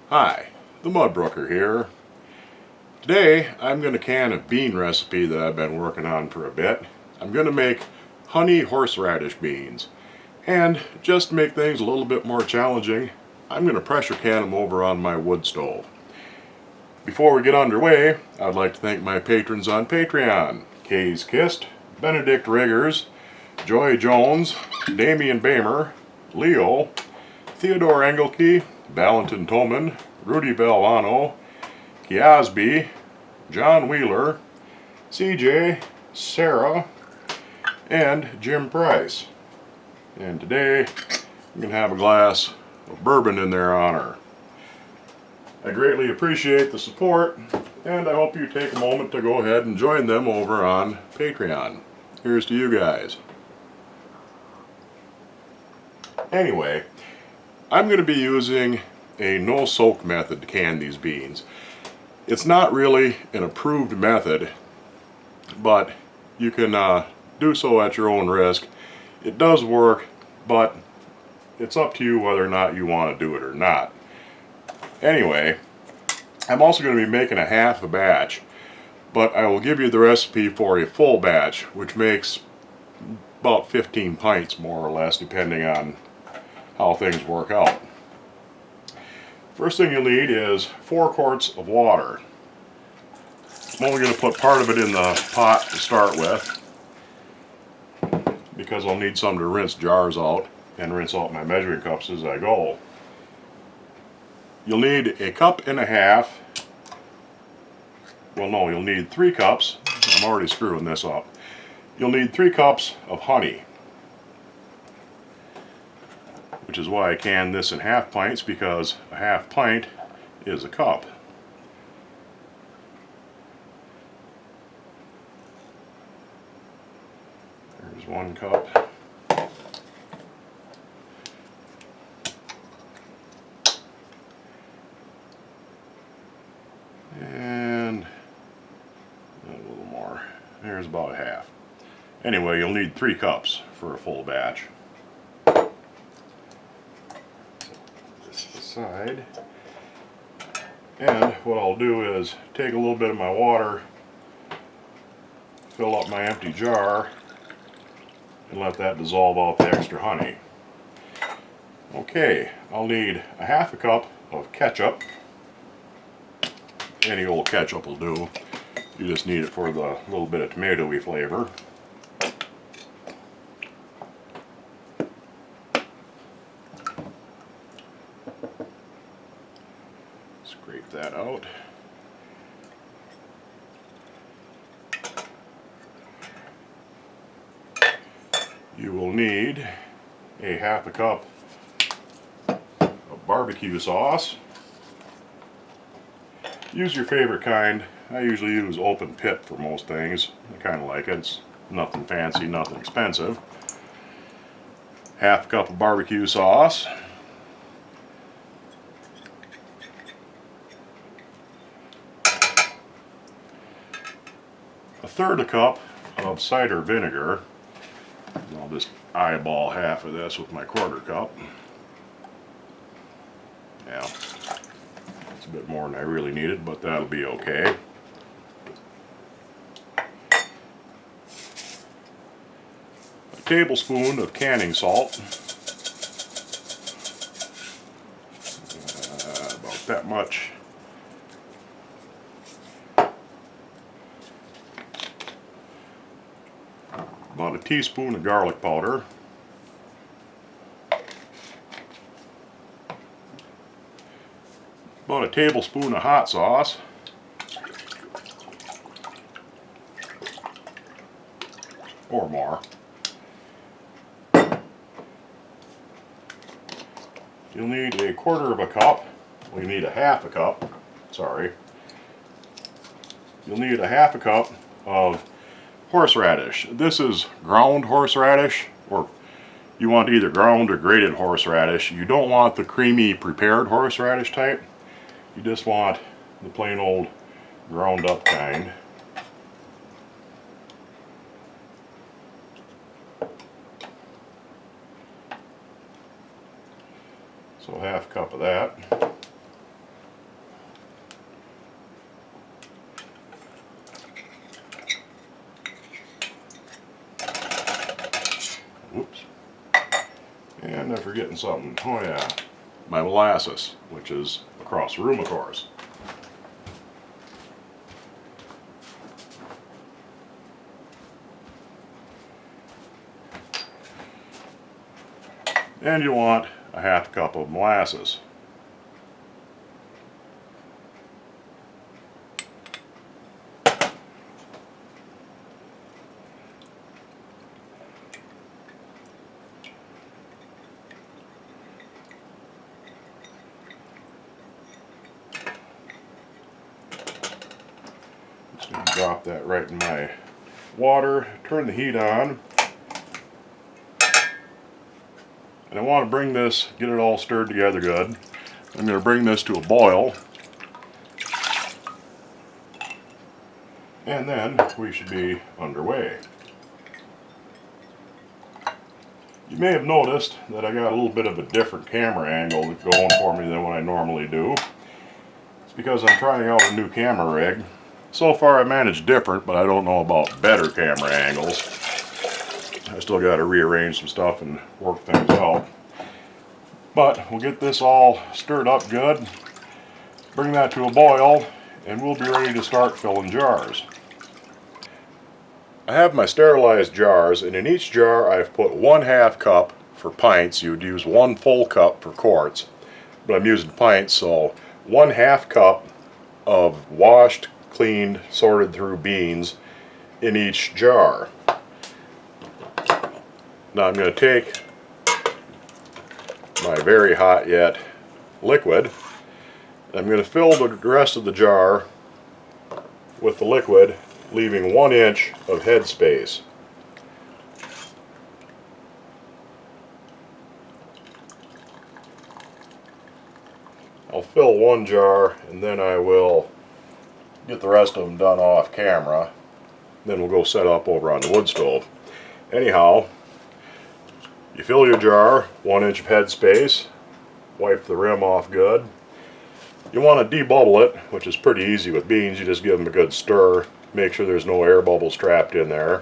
Hi, the Mudbrooker here. Today I'm going to can a bean recipe that I've been working on for a bit. I'm going to make honey horseradish beans. And just to make things a little bit more challenging, I'm going to pressure can them over on my wood stove. Before we get underway, I'd like to thank my patrons on Patreon: Kay's Kist, Benedict Riggers, Joy Jones, Damian Bamer, Leo, Theodore Engelke, Valentin Toman, Rudy Belvano, Kiasby, John Wheeler, CJ, Sarah, and Jim Price. And today I'm going to have a glass of bourbon in their honor. I greatly appreciate the support, and I hope you take a moment to go ahead and join them over on Patreon. Here's to you guys. Anyway, I'm going to be using a no-soak method to can these beans. It's not really an approved method, but you can do so at your own risk. It does work, but it's up to you whether or not you want to do it or not. Anyway, I'm also going to be making a half a batch, but I will give you the recipe for a full batch, which makes about 15 pints more or less, depending on how things work out. First thing you'll need is 4 quarts of water. I'm only going to put part of it in the pot to start with, because I'll need some to rinse jars out and rinse out my measuring cups as I go. You'll need a cup and a half. Well, no, you'll need 3 cups. I'm already screwing this up. You'll need 3 cups of honey, which is why I can this in half pints, because a half pint is a cup. There's 1 cup. And a little more. There's about half. Anyway, you'll need 3 cups for a full batch. Aside, and what I'll do is take a little bit of my water, fill up my empty jar, and let that dissolve out the extra honey. Okay, I'll need a half a cup of ketchup. Any old ketchup will do. You just need it for the little bit of tomatoey flavor. Scrape that out. You will need a half a cup of barbecue sauce. Use your favorite kind. I usually use open pit for most things. I kind of like it. It's nothing fancy, nothing expensive. Half a cup of barbecue sauce. A third a cup of cider vinegar. I'll just eyeball half of this with my quarter cup. Yeah, it's a bit more than I really needed, but that'll be okay. A tablespoon of canning salt. About that much. About a teaspoon of garlic powder. About a tablespoon of hot sauce. Or more. You'll need a quarter of a cup. Well, you need a half a cup. Sorry. You'll need a half a cup of horseradish. This is ground horseradish, or you want either ground or grated horseradish. You don't want the creamy prepared horseradish type. You just want the plain old ground up kind. So half a cup of that. forgetting something. Oh yeah, my molasses, which is across the room, of course. And you want a half cup of molasses. Just going to drop that right in my water, turn the heat on. And I want to bring this, get it all stirred together good. I'm going to bring this to a boil. And then we should be underway. You may have noticed that I got a little bit of a different camera angle going for me than what I normally do. It's because I'm trying out a new camera rig. So far I managed different, but I don't know about better camera angles. I still got to rearrange some stuff and work things out. But we'll get this all stirred up good, bring that to a boil, and we'll be ready to start filling jars. I have my sterilized jars, and in each jar I've put 1/2 cup for pints. You'd use 1 full cup for quarts, but I'm using pints, so 1/2 cup of washed, cleaned, sorted through beans in each jar. Now I'm going to take my very hot yet liquid. I'm going to fill the rest of the jar with the liquid, leaving 1 inch of headspace. I'll fill 1 jar and then I will get the rest of them done off camera. Then we'll go set up over on the wood stove. Anyhow, you fill your jar, 1 inch of headspace, wipe the rim off good. You want to debubble it, which is pretty easy with beans. You just give them a good stir, make sure there's no air bubbles trapped in there.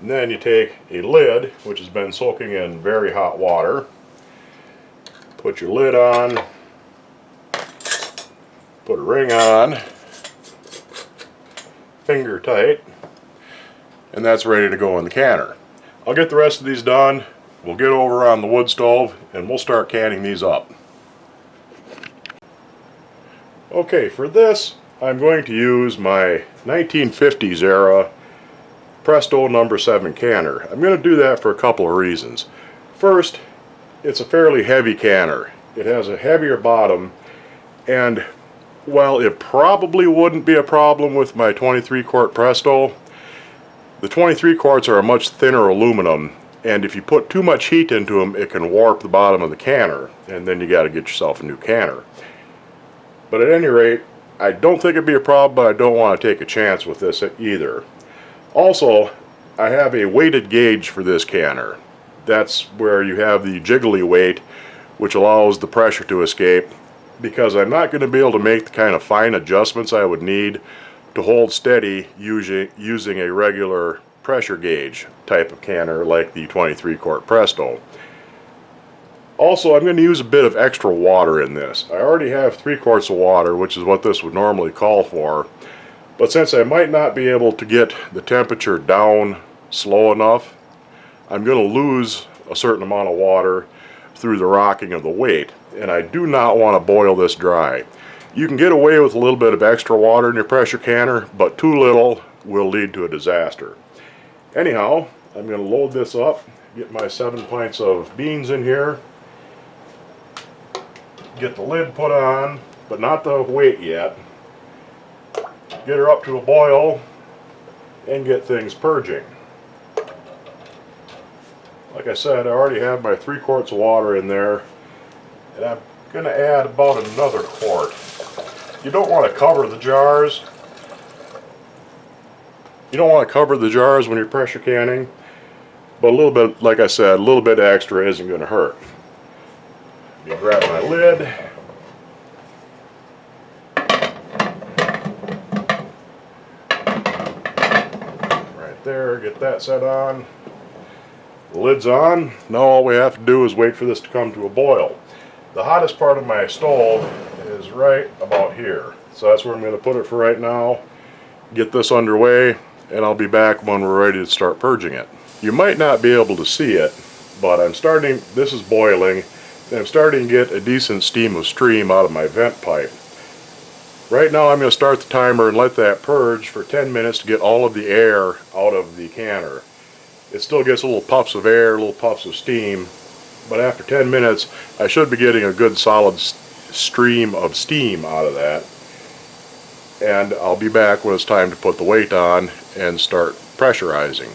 And then you take a lid, which has been soaking in very hot water, put your lid on, put a ring on, finger tight, and that's ready to go in the canner. I'll get the rest of these done, we'll get over on the wood stove, and we'll start canning these up. Okay, for this I'm going to use my 1950s era Presto No. 7 canner. I'm going to do that for a couple of reasons. First, it's a fairly heavy canner. It has a heavier bottom, and while it probably wouldn't be a problem with my 23 quart Presto, the 23 quarts are a much thinner aluminum, and if you put too much heat into them, it can warp the bottom of the canner, and then you got to get yourself a new canner. But at any rate, I don't think it'd be a problem, but I don't want to take a chance with this either. Also, I have a weighted gauge for this canner. That's where you have the jiggly weight, which allows the pressure to escape, because I'm not going to be able to make the kind of fine adjustments I would need to hold steady using a regular pressure gauge type of canner like the 23 quart Presto. Also, I'm going to use a bit of extra water in this. I already have 3 quarts of water, which is what this would normally call for, but since I might not be able to get the temperature down slow enough, I'm going to lose a certain amount of water through the rocking of the weight, and I do not want to boil this dry. You can get away with a little bit of extra water in your pressure canner, but too little will lead to a disaster. Anyhow, I'm going to load this up, get my 7 pints of beans in here, get the lid put on, but not the weight yet, get her up to a boil, and get things purging. Like I said, I already have my 3 quarts of water in there, and I'm going to add about another quart. You don't want to cover the jars. You don't want to cover the jars when you're pressure canning, but a little bit, like I said, a little bit extra isn't going to hurt. You grab my lid, right there, get that set on, The lid's on. Now all we have to do is wait for this to come to a boil. The hottest part of my stove is right about here. So that's where I'm going to put it for right now. Get this underway, and I'll be back when we're ready to start purging it. You might not be able to see it, but this is boiling, and I'm starting to get a decent steam of steam out of my vent pipe. Right now I'm going to start the timer and let that purge for 10 minutes to get all of the air out of the canner. It still gets little puffs of air, little puffs of steam, but after 10 minutes I should be getting a good solid stream of steam out of that. And I'll be back when it's time to put the weight on and start pressurizing.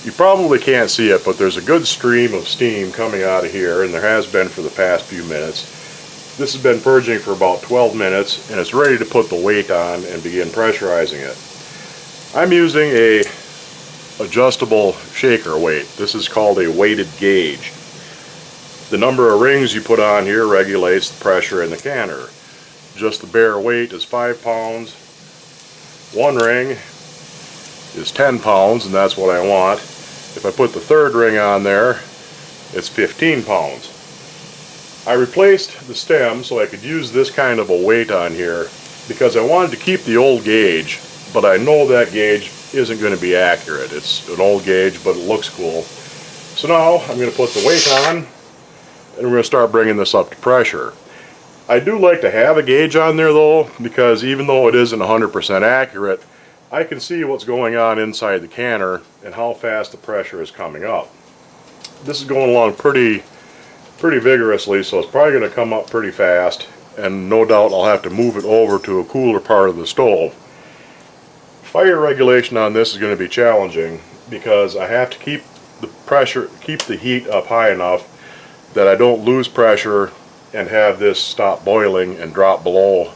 You probably can't see it, but there's a good stream of steam coming out of here, and there has been for the past few minutes. This has been purging for about 12 minutes, and it's ready to put the weight on and begin pressurizing it. I'm using a adjustable shaker weight. This is called a weighted gauge. The number of rings you put on here regulates the pressure in the canner. Just the bare weight is 5 pounds. One ring is 10 pounds, and that's what I want. If I put the third ring on there, it's 15 pounds. I replaced the stem so I could use this kind of a weight on here because I wanted to keep the old gauge, but I know that gauge isn't going to be accurate. It's an old gauge, but it looks cool. So now I'm going to put the weight on, and we're going to start bringing this up to pressure. I do like to have a gauge on there though, because even though it isn't 100% accurate, I can see what's going on inside the canner and how fast the pressure is coming up. This is going along pretty vigorously, so it's probably going to come up pretty fast, and no doubt I'll have to move it over to a cooler part of the stove. Fire regulation on this is going to be challenging because I have to keep the heat up high enough that I don't lose pressure and have this stop boiling and drop below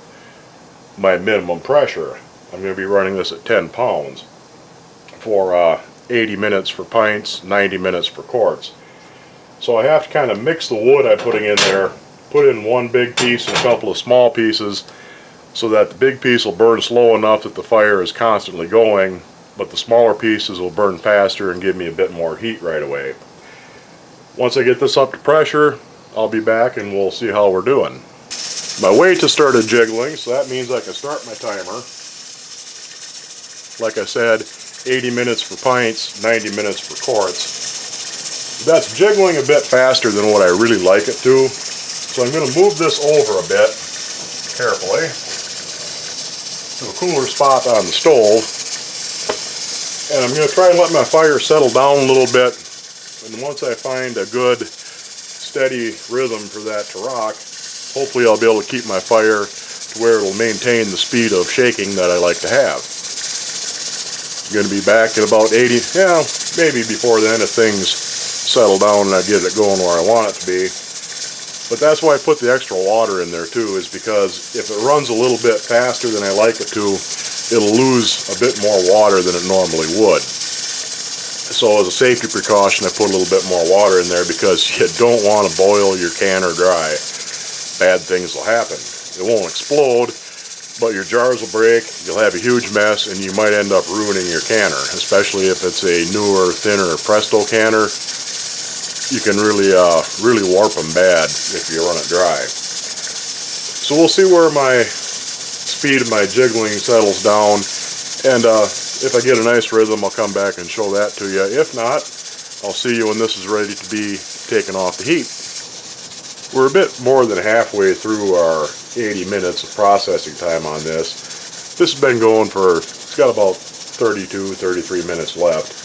my minimum pressure. I'm going to be running this at 10 pounds for 80 minutes for pints, 90 minutes for quarts. So I have to kind of mix the wood I'm putting in there, put in one big piece and a couple of small pieces so that the big piece will burn slow enough that the fire is constantly going, but the smaller pieces will burn faster and give me a bit more heat right away. Once I get this up to pressure, I'll be back and we'll see how we're doing. My weight has started jiggling, so that means I can start my timer. Like I said, 80 minutes for pints, 90 minutes for quarts. That's jiggling a bit faster than what I really like it to, so I'm going to move this over a bit, carefully, to a cooler spot on the stove, and I'm going to try and let my fire settle down a little bit, and once I find a good steady rhythm for that to rock, hopefully I'll be able to keep my fire to where it'll maintain the speed of shaking that I like to have. I'm going to be back at about 80, maybe before then if things settle down and I get it going where I want it to be. But that's why I put the extra water in there too, is because if it runs a little bit faster than I like it to, it'll lose a bit more water than it normally would. So as a safety precaution, I put a little bit more water in there because you don't want to boil your canner dry. Bad things will happen. It won't explode, but your jars will break, you'll have a huge mess, and you might end up ruining your canner, especially if it's a newer, thinner Presto canner. You can really warp them bad if you run it dry. So we'll see where my speed of my jiggling settles down, and if I get a nice rhythm, I'll come back and show that to you. If not, I'll see you when this is ready to be taken off the heat. We're a bit more than halfway through our 80 minutes of processing time on this. This has been going for, it's got about 32, 33 minutes left.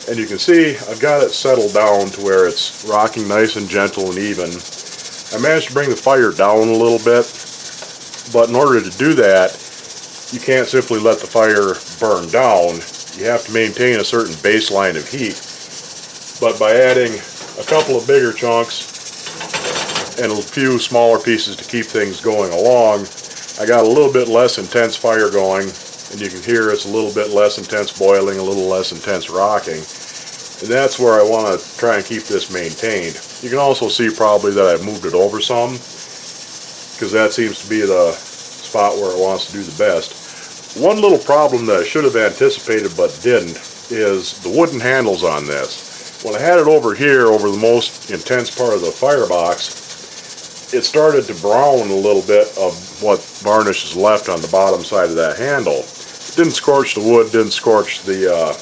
And you can see I've got it settled down to where it's rocking nice and gentle and even. I managed to bring the fire down a little bit, but in order to do that, you can't simply let the fire burn down. You have to maintain a certain baseline of heat. But by adding a couple of bigger chunks and a few smaller pieces to keep things going along, I got a little bit less intense fire going, and you can hear it's a little bit less intense boiling, a little less intense rocking. And that's where I want to try and keep this maintained. You can also see probably that I've moved it over some, because that seems to be the spot where it wants to do the best. One little problem that I should have anticipated but didn't is the wooden handles on this. When I had it over here, over the most intense part of the firebox, it started to brown a little bit of what varnish is left on the bottom side of that handle. It didn't scorch the wood, didn't scorch the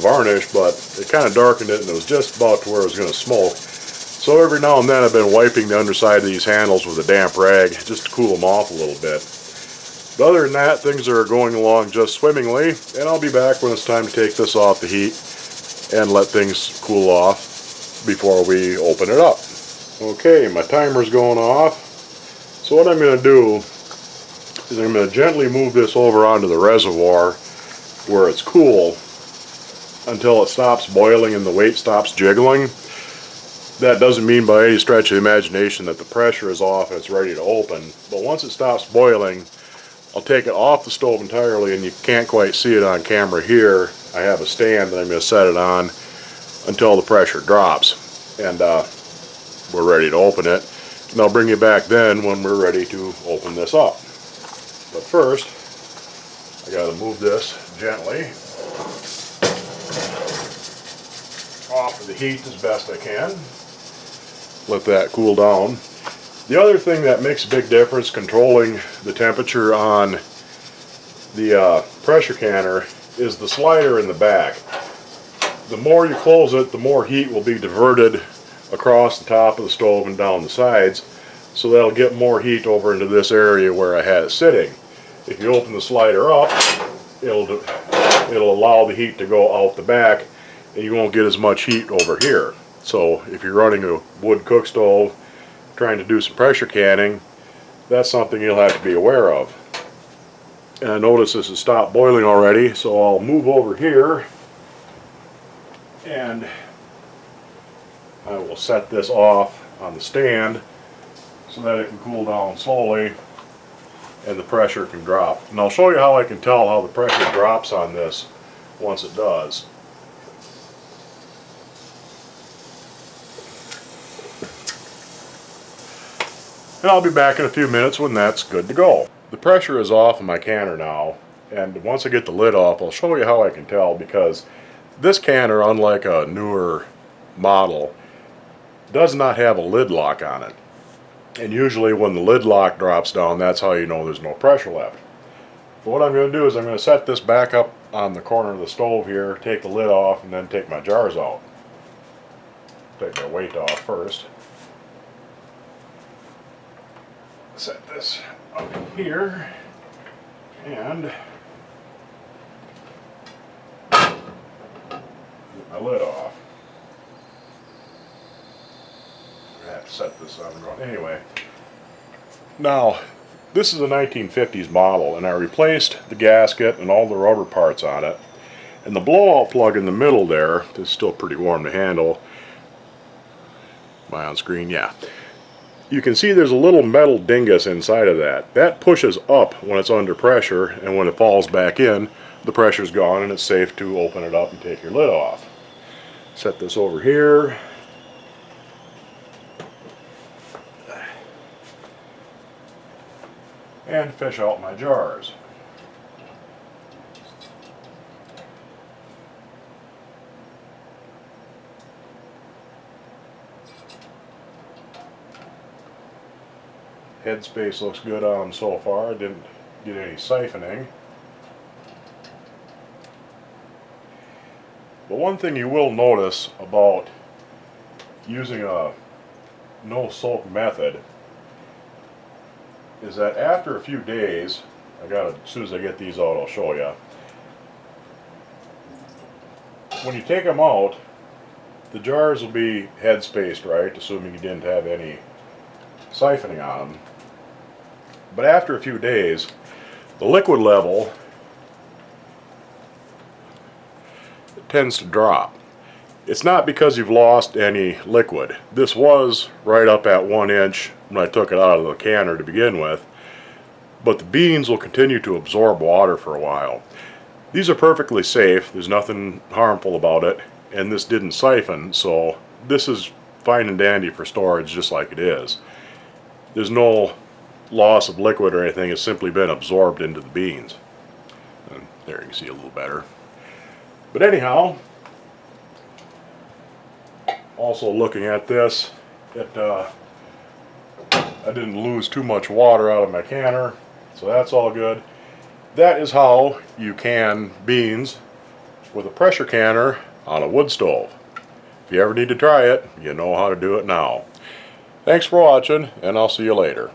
varnish, but it kind of darkened it, and it was just about to where it was going to smoke. So every now and then I've been wiping the underside of these handles with a damp rag just to cool them off a little bit. But other than that, things are going along just swimmingly, and I'll be back when it's time to take this off the heat and let things cool off before we open it up. Okay, my timer's going off. So what I'm going to do is I'm going to gently move this over onto the reservoir where it's cool until it stops boiling and the weight stops jiggling. That doesn't mean by any stretch of the imagination that the pressure is off and it's ready to open, but once it stops boiling, I'll take it off the stove entirely, and you can't quite see it on camera here. I have a stand that I'm going to set it on until the pressure drops, and we're ready to open it. And I'll bring you back then when we're ready to open this up. But first, I got to move this gently off of the heat as best I can. Let that cool down. The other thing that makes a big difference controlling the temperature on the pressure canner is the slider in the back. The more you close it, the more heat will be diverted across the top of the stove and down the sides, so that'll get more heat over into this area where I had it sitting. If you open the slider up, it'll allow the heat to go out the back, and you won't get as much heat over here. So if you're running a wood cook stove trying to do some pressure canning, that's something you'll have to be aware of. And I notice this has stopped boiling already, so I'll move over here and I will set this off on the stand so that it can cool down slowly and the pressure can drop. And I'll show you how I can tell how the pressure drops on this once it does. And I'll be back in a few minutes when that's good to go. The pressure is off of my canner now, and once I get the lid off, I'll show you how I can tell, because this canner, unlike a newer model, does not have a lid lock on it. And usually when the lid lock drops down, that's how you know there's no pressure left. But what I'm going to do is I'm going to set this back up on the corner of the stove here, take the lid off, and then take my jars out. Take my weight off first. Set this up here and get my lid off. I have to set this on and run. Anyway, now this is a 1950s model, and I replaced the gasket and all the rubber parts on it, and the blowout plug in the middle there is still pretty warm to handle. Am I on screen? Yeah. You can see there's a little metal dingus inside of that. That pushes up when it's under pressure, and when it falls back in, the pressure's gone and it's safe to open it up and take your lid off. Set this over here. And fish out my jars. Headspace looks good on them so far. I didn't get any siphoning. But one thing you will notice about using a no soak method is that after a few days, as soon as I get these out, I'll show you. When you take them out, the jars will be head spaced right, assuming you didn't have any siphoning on them. But after a few days, the liquid level tends to drop. It's not because you've lost any liquid. This was right up at 1 inch when I took it out of the canner to begin with, but the beans will continue to absorb water for a while. These are perfectly safe. There's nothing harmful about it, and this didn't siphon, so this is fine and dandy for storage just like it is. There's no loss of liquid or anything. It's simply been absorbed into the beans. And there you can see a little better. But anyhow, Also looking at this, I didn't lose too much water out of my canner, so that's all good. That is how you can beans with a pressure canner on a wood stove. If you ever need to try it, you know how to do it now. Thanks for watching, and I'll see you later.